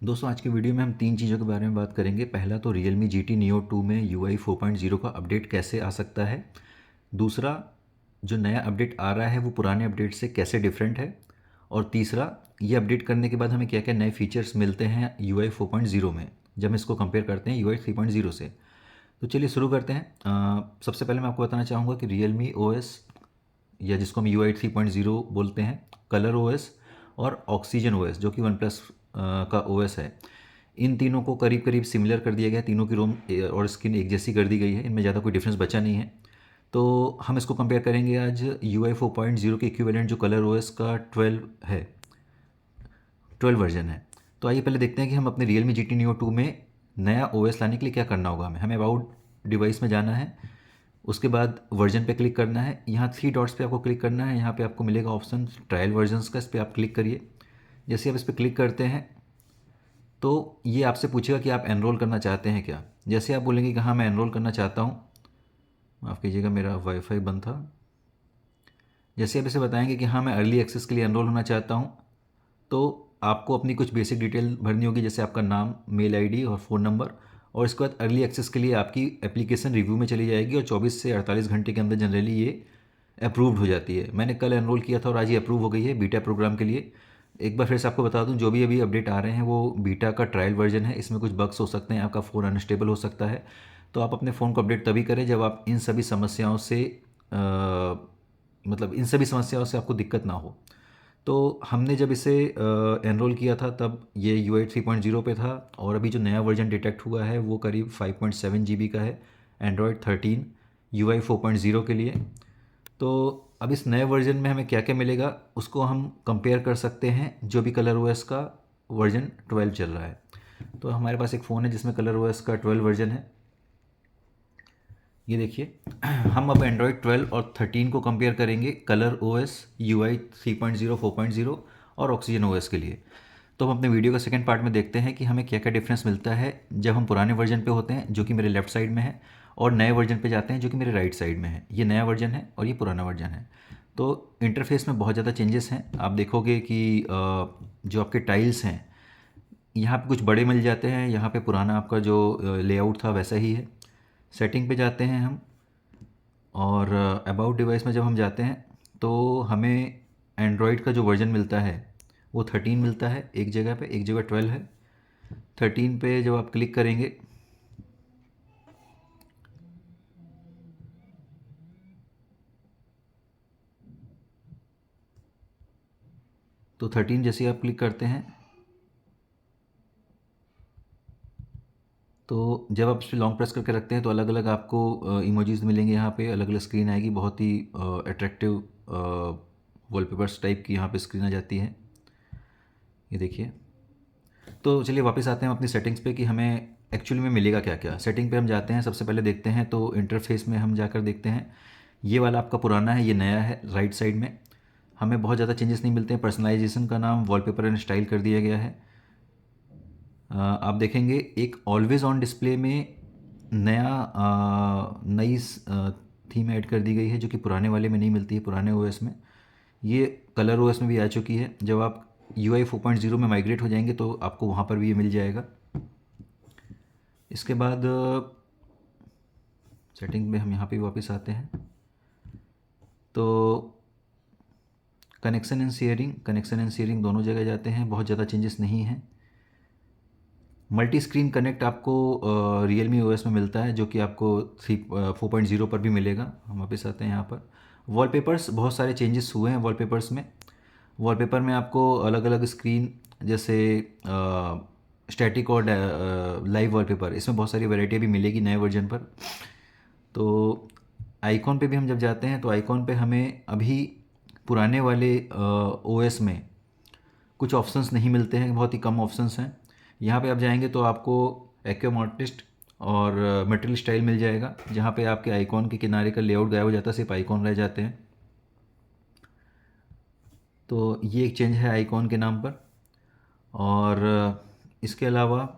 दोस्तों आज के वीडियो में हम तीन चीज़ों के बारे में बात करेंगे। पहला तो Realme GT Neo 2 में UI 4.0 का अपडेट कैसे आ सकता है। दूसरा, जो नया अपडेट आ रहा है वो पुराने अपडेट से कैसे डिफरेंट है। और तीसरा, ये अपडेट करने के बाद हमें क्या क्या नए फीचर्स मिलते हैं UI 4.0 में जब हम इसको कंपेयर करते हैं UI 3.0 से। तो चलिए शुरू करते हैं। सबसे पहले मैं आपको बताना चाहूँगा कि Realme OS या जिसको हम UI 3.0 बोलते हैं, कलर OS और ऑक्सीजन OS जो कि वन प्लस का OS है, इन तीनों को करीब करीब सिमिलर कर दिया गया है। तीनों की रोम और स्किन एक जैसी कर दी गई है, इनमें ज़्यादा कोई डिफरेंस बचा नहीं है। तो हम इसको कंपेयर करेंगे आज UI 4.0 के इक्विवेलेंट जो कलर OS का 12 है, 12 वर्जन है। तो आइए पहले देखते हैं कि हम अपने Realme GT Neo 2 में नया OS लाने के लिए क्या करना होगा। हमें अबाउट डिवाइस में जाना है, उसके बाद वर्जन पे क्लिक करना है। यहाँ थ्री डॉट्स पे आपको क्लिक करना है, यहाँ पे आपको मिलेगा ऑप्शन ट्रायल वर्जन्स का, इस पर आप क्लिक करिए। जैसे आप इस पर क्लिक करते हैं तो ये आपसे पूछेगा कि आप एनरोल करना चाहते हैं क्या। जैसे आप बोलेंगे कि हाँ मैं एनरोल करना चाहता हूँ, माफ़ कीजिएगा मेरा वाईफाई बंद था। जैसे आप इसे बताएंगे कि हाँ मैं अर्ली एक्सेस के लिए एनरोल होना चाहता हूँ, तो आपको अपनी कुछ बेसिक डिटेल भरनी होगी, जैसे आपका नाम, मेल आईडी और फ़ोन नंबर। और इसके बाद अर्ली एक्सेस के लिए आपकी एप्लीकेशन रिव्यू में चली जाएगी और 24 से 48 घंटे के अंदर जनरली ये अप्रूव्ड हो जाती है। मैंने कल एनरोल किया था और आज ये अप्रूव हो गई है बीटा प्रोग्राम के लिए। एक बार फिर से आपको बता दूं, जो भी अभी अपडेट आ रहे हैं वो बीटा का ट्रायल वर्जन है। इसमें कुछ बग्स हो सकते हैं, आपका फ़ोन अनस्टेबल हो सकता है। तो आप अपने फ़ोन को अपडेट तभी करें जब आप इन सभी समस्याओं से मतलब इन सभी समस्याओं से आपको दिक्कत ना हो। तो हमने जब इसे एनरोल किया था तब ये UI 3.0 पे था, और अभी जो नया वर्जन डिटेक्ट हुआ है वो करीब 5.7 GB का है, एंड्रॉयड 13 UI 4.0 के लिए। तो अब इस नए वर्जन में हमें क्या क्या मिलेगा उसको हम कंपेयर कर सकते हैं जो भी कलर OS का वर्जन 12 चल रहा है। तो हमारे पास एक फ़ोन है जिसमें कलर OS का 12 वर्जन है, ये देखिए। हम अब एंड्रॉयड 12 और 13 को कंपेयर करेंगे कलर OS UI 3.0, 4.0 और ऑक्सीजन OS के लिए। तो हम अपने वीडियो का सेकंड पार्ट में देखते हैं कि हमें क्या क्या डिफरेंस मिलता है जब हम पुराने वर्जन पे होते हैं जो कि मेरे लेफ्ट साइड में है, और नए वर्जन पे जाते हैं जो कि मेरे राइट साइड में है। ये नया वर्जन है और ये पुराना वर्जन है। तो इंटरफेस में बहुत ज़्यादा चेंजेस हैं। आप देखोगे कि जो आपके टाइल्स हैं यहाँ पे कुछ बड़े मिल जाते हैं, यहाँ पे पुराना आपका जो लेआउट था वैसा ही है। सेटिंग पे जाते हैं हम, और अबाउट डिवाइस में जब हम जाते हैं तो हमें एंड्रॉयड का जो वर्जन मिलता है वो 13 मिलता है एक जगह पे, एक जगह 12 है। 13 पे जब आप क्लिक करेंगे तो 13 जैसे ही आप क्लिक करते हैं तो जब आप इस पर लॉन्ग प्रेस करके रखते हैं तो अलग अलग आपको इमोजीज मिलेंगे। यहाँ पे अलग अलग स्क्रीन आएगी, बहुत ही अट्रैक्टिव वॉलपेपर्स टाइप की यहाँ पे स्क्रीन आ जाती है, ये देखिए। तो चलिए वापस आते हैं अपनी सेटिंग्स पे कि हमें एक्चुअली में मिलेगा क्या क्या। सेटिंग पे हम जाते हैं, सबसे पहले देखते हैं तो इंटरफेस में हम जाकर देखते हैं। ये वाला आपका पुराना है, ये नया है राइट साइड में। हमें बहुत ज़्यादा चेंजेस नहीं मिलते हैं। पर्सनलाइजेशन का नाम वॉलपेपर एंड स्टाइल कर दिया गया है। आप देखेंगे एक ऑलवेज ऑन डिस्प्ले में नई थीम ऐड कर दी गई है जो कि पुराने वाले में नहीं मिलती है, पुराने ओएस में। ये कलर ओएस में भी आ चुकी है। जब आप UI 4.0 में माइग्रेट हो जाएंगे तो आपको वहाँ पर भी ये मिल जाएगा। इसके बाद सेटिंग में हम यहाँ पे वापस आते हैं तो कनेक्शन एंड शेयरिंग दोनों जगह जाते हैं, बहुत ज़्यादा चेंजेस नहीं हैं। मल्टी स्क्रीन कनेक्ट आपको Realme OS में मिलता है जो कि आपको 4.0 पर भी मिलेगा। हम वापस आते हैं यहाँ पर। वॉलपेपर्स, बहुत सारे चेंजेस हुए हैं वॉलपेपर्स में। वॉलपेपर में आपको अलग अलग स्क्रीन, जैसे स्टैटिक और लाइव वॉलपेपर, इसमें बहुत सारी वैरायटी भी मिलेगी नए वर्जन पर। तो आइकॉन पे भी हम जब जाते हैं तो आइकॉन पे हमें अभी पुराने वाले OS में कुछ ऑप्शंस नहीं मिलते हैं, बहुत ही कम ऑप्शंस हैं। यहाँ पे आप जाएंगे तो आपको एक्वेम आर्टिस्ट और मटेरियल स्टाइल मिल जाएगा, जहाँ पे आपके आइकॉन के किनारे का लेआउट गायब हो जाता है, सिर्फ आइकॉन रह जाते हैं। तो ये एक चेंज है आइकॉन के नाम पर। और इसके अलावा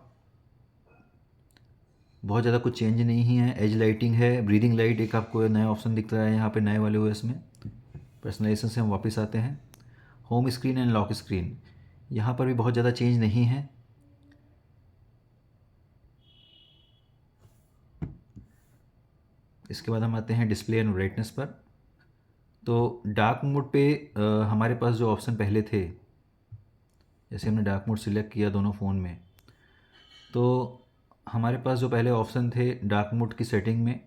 बहुत ज़्यादा कुछ चेंज नहीं है। एज लाइटिंग है, ब्रीदिंग लाइट एक आपको नया ऑप्शन दिख रहा है यहाँ पे नए वाले OS में। पर्सनलाइजेशन से हम वापस आते हैं। Home screen and lock screen, यहाँ पर भी बहुत ज़्यादा चेंज नहीं है। इसके बाद हम आते हैं डिस्प्ले एंड ब्राइटनेस पर। तो डार्क मोड पे हमारे पास जो ऑप्शन पहले थे, जैसे हमने डार्क मोड सिलेक्ट किया दोनों फ़ोन में, तो हमारे पास जो पहले ऑप्शन थे डार्क मोड की सेटिंग में,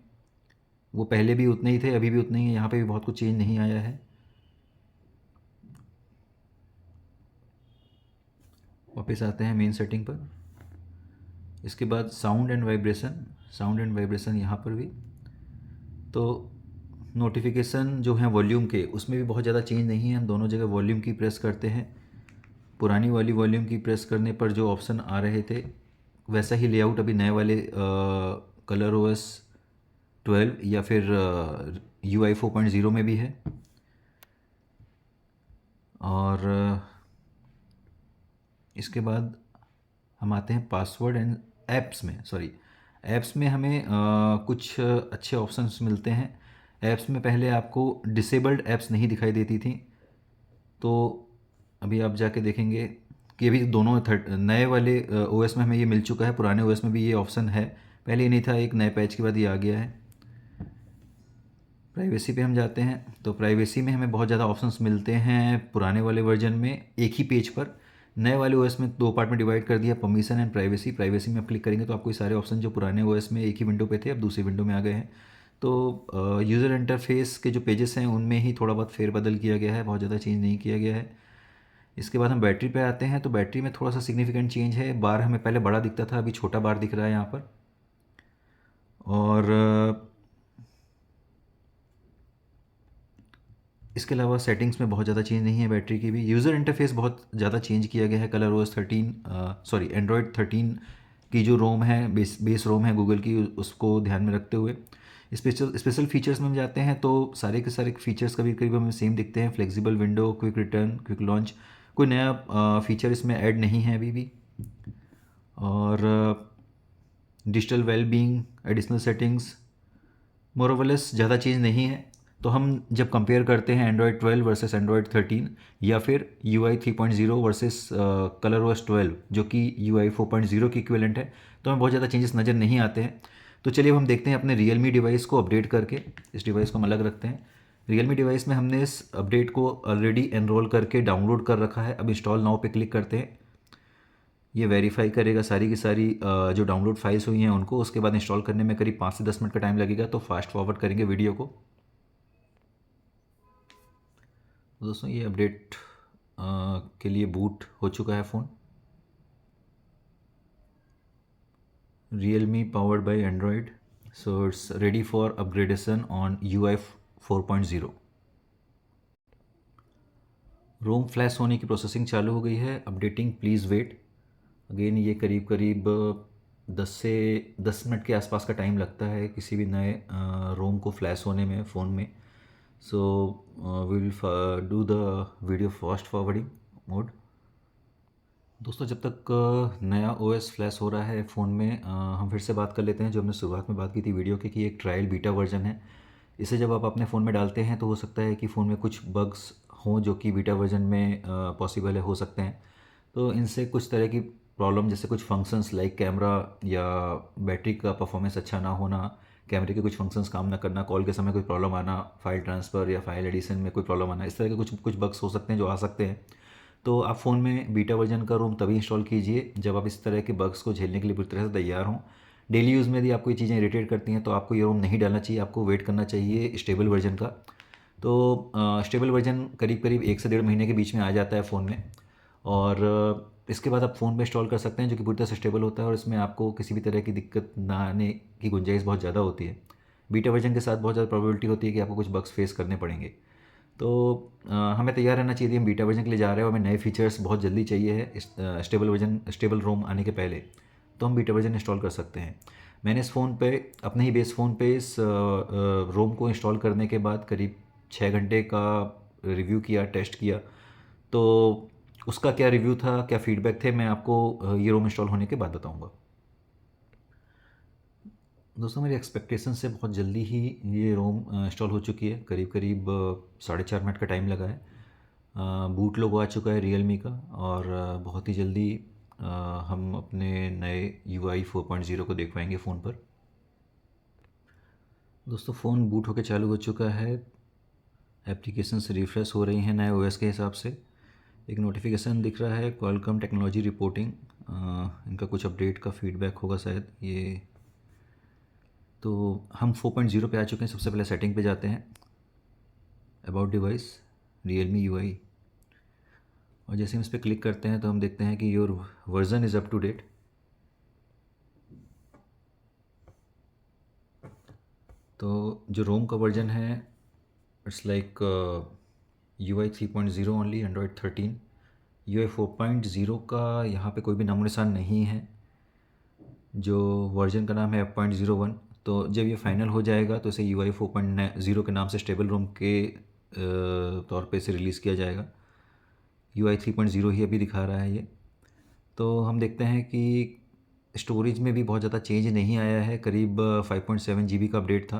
वो पहले भी उतने ही थे, अभी भी उतने ही हैं। यहाँ पे भी बहुत कुछ चेंज नहीं आया है। वापस आते हैं मेन सेटिंग पर। इसके बाद साउंड एंड वाइब्रेशन यहाँ पर भी। तो नोटिफिकेशन जो है वॉल्यूम के, उसमें भी बहुत ज़्यादा चेंज नहीं है। हम दोनों जगह वॉल्यूम की प्रेस करते हैं। पुरानी वाली वॉल्यूम की प्रेस करने पर जो ऑप्शन आ रहे थे, वैसा ही लेआउट अभी नए वाले कलर OS 12 या फिर UI 4.0 में भी है। और इसके बाद हम आते हैं पासवर्ड एंड ऐप्स में हमें कुछ अच्छे ऑप्शंस मिलते हैं। ऐप्स में पहले आपको डिसेबल्ड ऐप्स नहीं दिखाई देती थी, तो अभी आप जाके देखेंगे कि अभी दोनों नए वाले OS में हमें ये मिल चुका है, पुराने OS में भी ये ऑप्शन है। पहले ये नहीं था, एक नए पैच के बाद ये आ गया है। प्राइवेसी पे हम जाते हैं, तो प्राइवेसी में हमें बहुत ज़्यादा ऑप्शंस मिलते हैं पुराने वाले वर्जन में एक ही पेज पर। नए वाले OS में दो पार्ट में डिवाइड कर दिया, परमिशन एंड प्राइवेसी। प्राइवेसी में आप क्लिक करेंगे तो आपको ये सारे ऑप्शन जो पुराने OS में एक ही विंडो पे थे, अब दूसरी विंडो में आ गए हैं। तो यूज़र इंटरफेस के जो पेजेस हैं उनमें ही थोड़ा बहुत फेरबदल किया गया है, बहुत ज़्यादा चेंज नहीं किया गया है। इसके बाद हम बैटरी पे आते हैं, तो बैटरी में थोड़ा सा सिग्निफिकेंट चेंज है। बार हमें पहले बड़ा दिखता था, अभी छोटा बार दिख रहा है यहाँ पर। और इसके अलावा सेटिंग्स में बहुत ज़्यादा चेंज नहीं है बैटरी की भी। यूज़र इंटरफेस बहुत ज़्यादा चेंज किया गया है। कलर OS 13 एंड्रॉयड 13 की जो रोम है, बेस रोम है गूगल की, उसको ध्यान में रखते हुए स्पेशल फीचर्स में हम जाते हैं, तो सारे के सारे फीचर्स कभी करीब हमें सेम दिखते हैं। Flexible window, quick return, quick launch, कोई नया फीचर इसमें ऐड नहीं है अभी भी। और डिजिटल वेलबींग, एडिशनल सेटिंग्स, मोरवलेस ज़्यादा चीज़ नहीं है। तो हम जब कंपेयर करते हैं एंड्रॉयड 12 वर्सेस एंड्रॉयड 13 या फिर UI 3.0 वर्सेस कलर OS 12 जो कि UI 4.0 की इक्विवेलेंट है, तो हमें बहुत ज़्यादा चेंजेस नज़र नहीं आते हैं। तो चलिए अब हम देखते हैं अपने Realme डिवाइस को अपडेट करके। इस डिवाइस को हम अलग रखते हैं। Realme डिवाइस में हमने इस अपडेट को ऑलरेडी एनरोल करके डाउनलोड कर रखा है। अब इंस्टॉल नाउ पे क्लिक करते हैं। ये वेरीफाई करेगा सारी की सारी जो डाउनलोड फाइल्स हुई हैं उनको। उसके बाद इंस्टॉल करने में करीब 5 से 10 मिनट का टाइम लगेगा, तो फास्ट फॉरवर्ड करेंगे वीडियो को। दोस्तों ये अपडेट के लिए बूट हो चुका है phone. Realme powered by Android, so it's ready for upgradation on UI 4.0। ROM flash होने की प्रोसेसिंग चालू हो गई है। Updating please wait. अगेन ये करीब करीब 10 मिनट के आसपास का टाइम लगता है किसी भी नए रोम को फ्लैश होने में फ़ोन में। So will do the video fast forwarding mode. दोस्तों जब तक नया OS फ्लैश हो रहा है फ़ोन में, हम फिर से बात कर लेते हैं जो हमने शुरुआत में बात की थी वीडियो की, कि एक ट्रायल बीटा वर्जन है। इसे जब आप अपने फ़ोन में डालते हैं तो हो सकता है कि फ़ोन में कुछ बग्स हों जो कि बीटा वर्जन में पॉसिबल है, हो सकते हैं। तो इनसे कुछ तरह की प्रॉब्लम, जैसे कुछ फंक्शंस लाइक कैमरा या बैटरी का परफॉर्मेंस अच्छा ना होना, कैमरे के कुछ फंक्शंस काम ना करना, कॉल के समय कोई प्रॉब्लम आना, फाइल ट्रांसफ़र या फाइल एडिशन में कोई प्रॉब्लम आना, इस तरह के कुछ कुछ बग्स हो सकते हैं जो आ सकते हैं। तो आप फ़ोन में बीटा वर्जन का रोम तभी इंस्टॉल कीजिए जब आप इस तरह के बग्स को झेलने के लिए पूरी तरह से तैयार हों। डेली यूज़ में यदि आपको ये चीज़ें इरिटेट करती हैं तो आपको ये रोम नहीं डालना चाहिए, आपको वेट करना चाहिए स्टेबल वर्जन का। तो स्टेबल वर्जन करीब करीब 1 से 1.5 महीने के बीच में आ जाता है फ़ोन में। और इसके बाद आप फ़ोन में इंस्टॉल कर सकते हैं, जो कि पूरी तरह से स्टेबल होता है और इसमें आपको किसी भी तरह की दिक्कत ना आने की गुंजाइश बहुत ज़्यादा होती है। बीटा वर्जन के साथ बहुत ज़्यादा प्रोबेबिलिटी होती है कि आपको कुछ बग्स फेस करने पड़ेंगे। तो हमें तैयार रहना चाहिए। हम बीटा वर्जन के लिए जा रहे हैं और हमें नए फीचर्स बहुत जल्दी चाहिए है स्टेबल रोम आने के पहले, तो हम बीटा वर्जन इंस्टॉल कर सकते हैं। मैंने इस फ़ोन पे, अपने ही बेस फ़ोन पे, इस रोम को इंस्टॉल करने के बाद करीब 6 घंटे का रिव्यू किया, टेस्ट किया। तो उसका क्या रिव्यू था, क्या फ़ीडबैक थे, मैं आपको ये रोम इंस्टॉल होने के बाद बताऊँगा। दोस्तों मेरी एक्सपेक्टेशन से बहुत जल्दी ही ये रोम इंस्टॉल हो चुकी है। करीब करीब 4.5 मिनट का टाइम लगा है। बूट लोगो आ चुका है Realme का, और बहुत ही जल्दी हम अपने नए UI 4.0 को देख पाएंगे फ़ोन पर। दोस्तों फ़ोन बूट होकर चालू हो चुका है, एप्लीकेशंस रिफ़्रेश हो रही हैं नए ओएस के हिसाब से। एक नोटिफिकेशन दिख रहा है क्वालकॉम टेक्नोलॉजी रिपोर्टिंग, इनका कुछ अपडेट का फीडबैक होगा शायद ये। तो हम 4.0 पे आ चुके हैं। सबसे पहले सेटिंग पे जाते हैं, अबाउट डिवाइस, रियलमी यूआई, और जैसे हम इस पर क्लिक करते हैं तो हम देखते हैं कि your version is up to date. तो जो रोम का वर्जन है it's like UI 3.0 only, Android 13। UI 4.0 का यहाँ पे कोई भी नामो निशान नहीं है। जो वर्जन का नाम है F.01। तो जब ये फाइनल हो जाएगा तो इसे UI 4.0 के नाम से स्टेबल रोम के तौर पे इसे रिलीज़ किया जाएगा। UI 3.0 ही अभी दिखा रहा है ये। तो हम देखते हैं कि स्टोरेज में भी बहुत ज़्यादा चेंज नहीं आया है, करीब 5.7 GB का अपडेट था।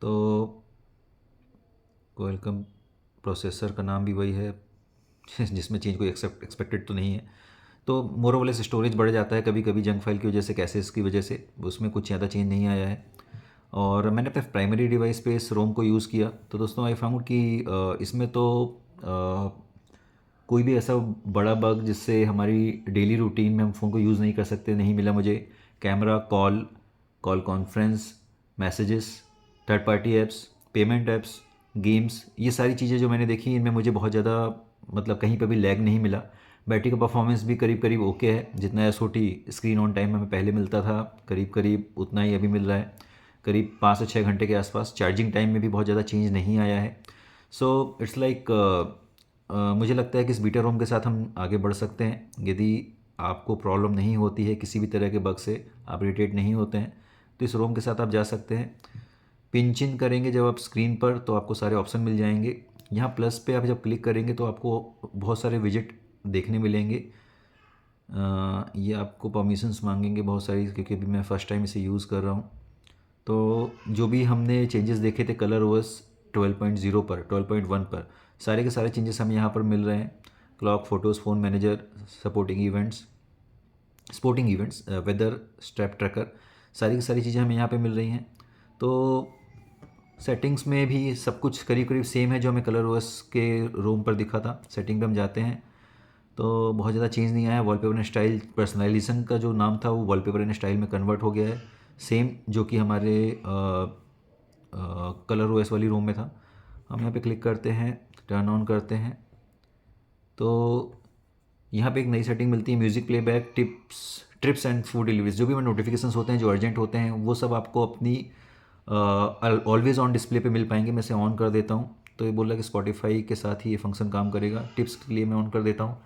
तो क्वालकॉम प्रोसेसर का नाम भी वही है जिसमें चेंज कोई एक्सपेक्टेड तो नहीं है। तो मोर ओवर लेस स्टोरेज बढ़ जाता है कभी कभी जंक फाइल की वजह से, कैसेस की वजह से, उसमें कुछ ज़्यादा चेंज नहीं आया है। और मैंने अपने प्राइमरी डिवाइस पे इस रोम को यूज़ किया तो दोस्तों आई फाउंड कि इसमें तो कोई भी ऐसा बड़ा बग जिससे हमारी डेली रूटीन में हम फ़ोन को यूज़ नहीं कर सकते नहीं मिला मुझे। Camera, call conference, messages, third party apps, payment apps, games, ये सारी चीज़ें जो मैंने देखी इनमें मुझे बहुत ज़्यादा मतलब कहीं पर भी लैग नहीं मिला। बैटरी का परफॉर्मेंस भी करीब करीब ओके है, जितना एसओटी स्क्रीन ऑन टाइम हमें पहले मिलता था करीब करीब उतना ही अभी मिल रहा है, करीब 5 से 6 घंटे के आसपास। चार्जिंग टाइम में भी बहुत ज़्यादा चेंज नहीं आया है। सो इट्स लाइक मुझे लगता है कि इस बीटा रोम के साथ हम आगे बढ़ सकते हैं। यदि आपको प्रॉब्लम नहीं होती है किसी भी तरह के बग से, आप इरिटेट नहीं होते हैं, तो इस रोम के साथ आप जा सकते हैं। पिंच इन करेंगे जब आप स्क्रीन पर तो आपको सारे ऑप्शन मिल जाएंगे। यहाँ प्लस पे आप जब क्लिक करेंगे तो आपको बहुत सारे विजिट देखने मिलेंगे। ये आपको परमिशंस मांगेंगे बहुत सारी, क्योंकि अभी मैं फ़र्स्ट टाइम इसे यूज़ कर रहा हूँ। तो जो भी हमने चेंजेस देखे थे कलर ओएस 12.0 पर, 12.1 पर, सारे के सारे चेंजेस हमें यहाँ पर मिल रहे हैं। Clock, photos, phone manager, sporting events, weather, step tracker, सारी की सारी चीज़ें हमें यहाँ पे मिल रही हैं। तो सेटिंग्स में भी सब कुछ करीब करीब सेम है जो हमें कलर ओएस के रोम पर दिखा था। सेटिंग पे हम जाते हैं तो बहुत ज़्यादा चेंज नहीं आया। वॉलपेपर एंड स्टाइल, पर्सनलाइजेशन का जो नाम था वो वॉलपेपर एंड स्टाइल में कन्वर्ट हो गया है, सेम जो कि हमारे कलर ओएस वाली रोम में था। हम यहाँ पे क्लिक करते हैं, टर्न ऑन करते हैं, तो यहाँ पे एक नई सेटिंग मिलती है, music playback, trips and food deliveries. जो भी हमारे नोटिफिकेशंस होते हैं जो अर्जेंट होते हैं वो सब आपको अपनी ऑलवेज़ ऑन डिस्प्ले पे मिल पाएंगे। मैं इसे ऑन कर देता हूँ तो ये बोल रहा है कि स्पॉटिफाई के साथ ही ये फंक्शन काम करेगा। टिप्स के लिए मैं ऑन कर देता हूँ।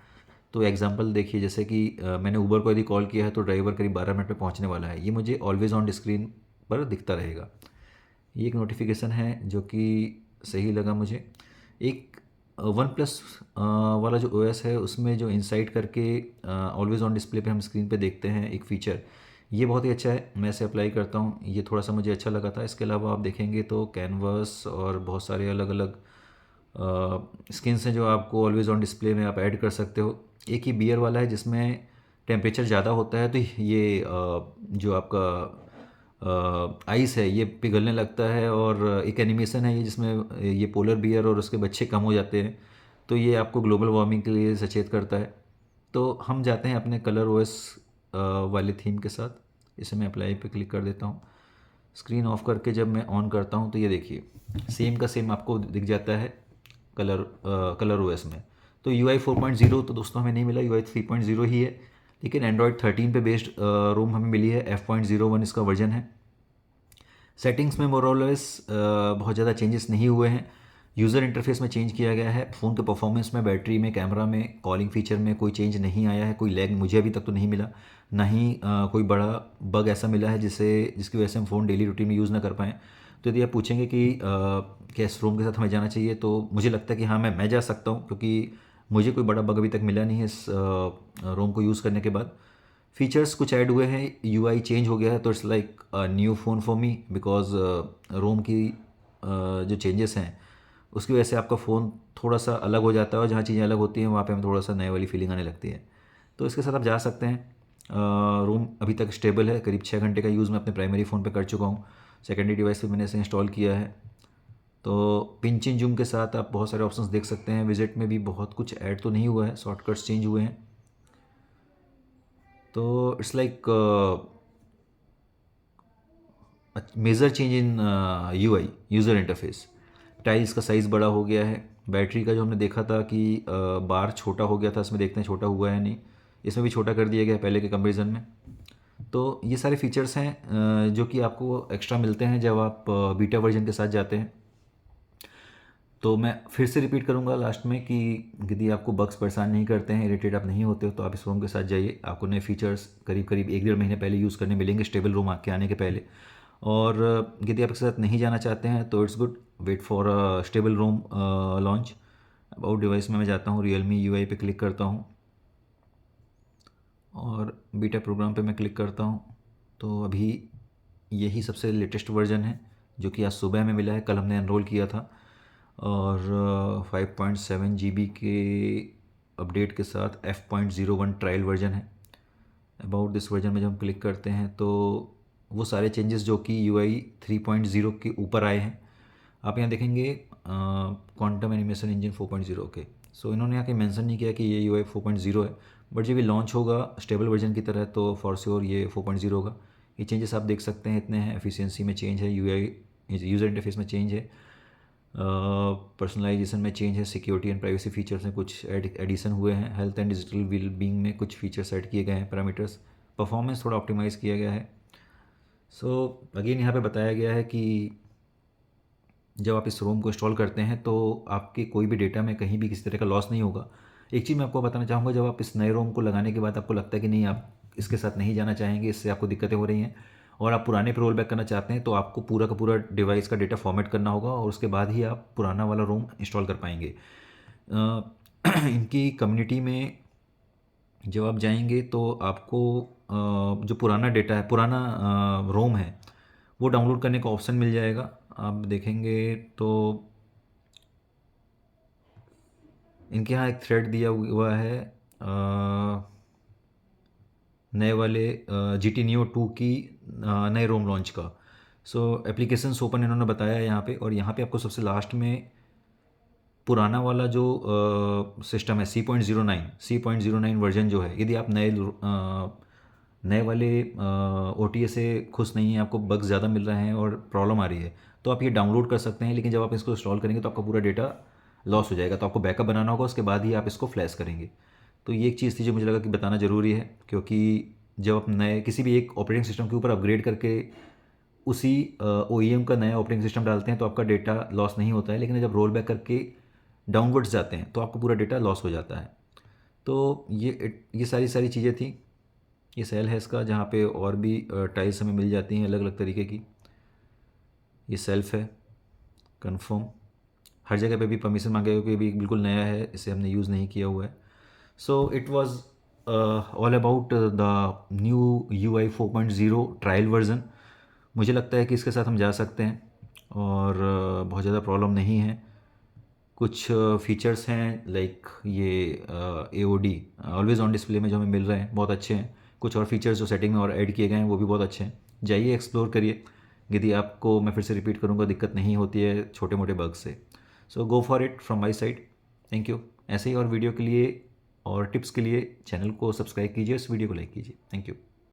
तो एग्जांपल देखिए, जैसे कि मैंने उबर को यदि कॉल किया है तो ड्राइवर करीब 12 मिनट में पहुँचने वाला है, ये मुझे ऑलवेज़ ऑन स्क्रीन पर दिखता रहेगा। ये एक नोटिफिकेशन है जो कि सही लगा मुझे। एक वन प्लस वाला जो ओएस है उसमें जो इनसाइट करके ऑलवेज़ ऑन डिस्प्ले पे हम स्क्रीन पे देखते हैं एक फ़ीचर, ये बहुत ही अच्छा है। मैं इसे अप्लाई करता हूँ, ये थोड़ा सा मुझे अच्छा लगा था। इसके अलावा आप देखेंगे तो कैनवस और बहुत सारे अलग अलग स्किन्स हैं जो आपको ऑलवेज़ ऑन डिस्प्ले में आप ऐड कर सकते हो। एक ही बियर वाला है जिसमें टेम्परेचर ज़्यादा होता है तो ये जो आपका आइस है ये पिघलने लगता है, और एक एनिमेशन है ये जिसमें ये पोलर बियर और उसके बच्चे कम हो जाते हैं, तो ये आपको ग्लोबल वार्मिंग के लिए सचेत करता है। तो हम जाते हैं अपने कलर ओएस वाले थीम के साथ। इसे मैं अप्लाई पे क्लिक कर देता हूँ। स्क्रीन ऑफ करके जब मैं ऑन करता हूँ तो ये देखिए सेम का सेम आपको दिख जाता है कलर ओएस में। तो UI 4.0 तो दोस्तों हमें नहीं मिला, UI 3.0 ही है, लेकिन एंड्रॉयड 13 पे बेस्ड रोम हमें मिली है। F.01 इसका वर्जन है। सेटिंग्स में मोरलेस बहुत ज़्यादा चेंजेस नहीं हुए हैं। यूज़र इंटरफेस में चेंज किया गया है। फ़ोन के परफॉर्मेंस में, बैटरी में, कैमरा में, कॉलिंग फीचर में कोई चेंज नहीं आया है। कोई लैग मुझे अभी तक तो नहीं मिला, ना ही कोई बड़ा बग ऐसा मिला है जिसकी वजह से हम फ़ोन डेली रूटीन में यूज़ ना कर पाएँ। तो यदि आप पूछेंगे कि क्या इस रोम के साथ हमें जाना चाहिए, तो मुझे लगता है कि हाँ, मैं जा सकता हूँ, क्योंकि मुझे कोई बड़ा बग अभी तक मिला नहीं है इस रोम को यूज़ करने के बाद। फीचर्स कुछ ऐड हुए हैं, यूआई चेंज हो गया है, तो it's like new phone for me, because ROM की जो चेंजेस हैं उसकी वजह से आपका फ़ोन थोड़ा सा अलग हो जाता है, और जहाँ चीज़ें अलग होती हैं वहाँ पे हमें थोड़ा सा नए वाली फीलिंग आने लगती है। तो इसके साथ आप जा सकते हैं। रोम अभी तक स्टेबल है, करीब 6 घंटे का यूज़ मैं अपने प्राइमरी फ़ोन पे कर चुका हूँ। सेकेंडरी डिवाइस पे मैंने इसे इंस्टॉल किया है। तो पिंच इन जूम के साथ आप बहुत सारे ऑप्शंस देख सकते हैं। विजिट में भी बहुत कुछ ऐड तो नहीं हुआ है, शॉर्टकट्स चेंज हुए हैं। तो it's like major change in UI, user interface. Tiles का साइज़ बड़ा हो गया है। बैटरी का जो हमने देखा था कि बार छोटा हो गया था, इसमें देखते हैं छोटा हुआ है नहीं, इसमें भी छोटा कर दिया गया है पहले के कंपेरिजन में। तो ये सारे फीचर्स हैं जो कि आपको एक्स्ट्रा मिलते हैं जब आप बीटा वर्जन के साथ जाते हैं। तो मैं फिर से रिपीट करूंगा लास्ट में कि यदि आपको बग्स परेशान नहीं करते हैं, इरिटेट आप नहीं होते हो, तो आप इस रोम के साथ जाइए। आपको नए फीचर्स करीब करीब 1-1.5 महीने पहले यूज़ करने मिलेंगे, स्टेबल रोम के आने के पहले। और यदि आप इसके साथ नहीं जाना चाहते हैं तो it's good, wait for stable ROM launch. About device में मैं जाता हूँ, रियलमी यूआई पे क्लिक करता हूँ और बीटा प्रोग्राम पे मैं क्लिक करता हूँ। तो अभी यही सबसे लेटेस्ट वर्जन है जो कि आज सुबह में मिला है, कल हमने एनरोल किया था। और 5.7 GB के अपडेट के साथ F.01 ट्रायल वर्जन है। अबाउट दिस वर्जन में जब हम क्लिक करते हैं तो वो सारे चेंजेस जो कि UI 3.0 के ऊपर आए हैं आप यहाँ देखेंगे। क्वांटम एनिमेशन इंजन 4.0 के, सो इन्होंने यहाँ के मेंशन नहीं किया कि ये UI 4.0 है, बट जब ये लॉन्च होगा स्टेबल वर्जन की तरह तो फॉर श्योर ये 4.0 होगा। ये चेंजेस आप देख सकते हैं, इतने हैं। एफिशिएंसी में चेंज है, UI यूज़र इंटरफेस में चेंज है, पर्सनलाइजेशन में चेंज है, सिक्योरिटी एंड प्राइवेसी फीचर्स में कुछ एडिशन हुए हैं, health and digital well being में कुछ फीचर्स ऐड किए गए हैं, पैरामीटर्स, परफॉर्मेंस थोड़ा ऑप्टिमाइज़ किया गया है। सो अगेन यहाँ पे बताया गया है कि जब आप इस रोम को इंस्टॉल करते हैं तो आपके कोई भी डेटा में कहीं भी किसी तरह का लॉस नहीं होगा। एक चीज़ मैं आपको बताना चाहूँगा, जब आप इस नए रोम को लगाने के बाद आपको लगता है कि नहीं आप इसके साथ नहीं जाना चाहेंगे, इससे आपको दिक्कतें हो रही हैं और आप पुराने पे रोल बैक करना चाहते हैं, तो आपको पूरा का पूरा डिवाइस का डेटा फॉर्मेट करना होगा और उसके बाद ही आप पुराना वाला रोम इंस्टॉल कर पाएंगे। इनकी कम्युनिटी में जब आप जाएंगे तो आपको जो पुराना डेटा है, पुराना रोम है, वो डाउनलोड करने का ऑप्शन मिल जाएगा। आप देखेंगे तो इनके यहाँ एक थ्रेड दिया हुआ है नए वाले GT Neo 2 की नए रोम लॉन्च का। सो एप्लीकेशंस ओपन इन्होंने बताया है यहाँ पे, और यहाँ पे आपको सबसे लास्ट में पुराना वाला जो सिस्टम है C.09 वर्जन जो है, यदि आप नए वाले OTA से खुश नहीं हैं, आपको बग्स ज़्यादा मिल रहे हैं और प्रॉब्लम आ रही है, तो आप ये डाउनलोड कर सकते हैं। लेकिन जब आप इसको इंस्टॉल करेंगे तो आपका पूरा डेटा लॉस हो जाएगा, तो आपको बैकअप बनाना होगा, उसके बाद ही आप इसको फ्लैश करेंगे। तो ये एक चीज़ थी जो मुझे लगा कि बताना ज़रूरी है, क्योंकि जब आप नए किसी भी एक ऑपरेटिंग सिस्टम के ऊपर अपग्रेड करके उसी OEM का नया ऑपरेटिंग सिस्टम डालते हैं तो आपका डेटा लॉस नहीं होता है, लेकिन जब रोल बैक करके डाउनवर्ड्स जाते हैं तो आपको पूरा डेटा लॉस हो जाता है। तो ये सारी सारी चीज़ें थी। ये सेल है इसका, जहाँ पे और भी टाइल्स हमें मिल जाती हैं अलग अलग तरीके की। ये सेल्फ है, कंफर्म, हर जगह पे भी परमिशन मांगे हुए, कि भी बिल्कुल नया है, इसे हमने यूज़ नहीं किया हुआ है। So it was all about the new UI 4.0 trial version. मुझे लगता है कि इसके साथ हम जा सकते हैं और बहुत ज़्यादा प्रॉब्लम नहीं है। कुछ फीचर्स हैं लाइक ये AOD ऑलवेज ऑन डिस्प्ले में जो हमें मिल रहे हैं बहुत अच्छे हैं। कुछ और फीचर्स जो सेटिंग में और ऐड किए गए हैं वो भी बहुत अच्छे हैं। जाइए एक्सप्लोर करिए, यदि आपको, मैं फिर से रिपीट करूँगा, दिक्कत नहीं होती है छोटे मोटे बग से। So go for it from my side. Thank you. ऐसे ही और वीडियो के लिए और टिप्स के लिए चैनल को सब्सक्राइब कीजिए, इस वीडियो को लाइक कीजिए। Thank you.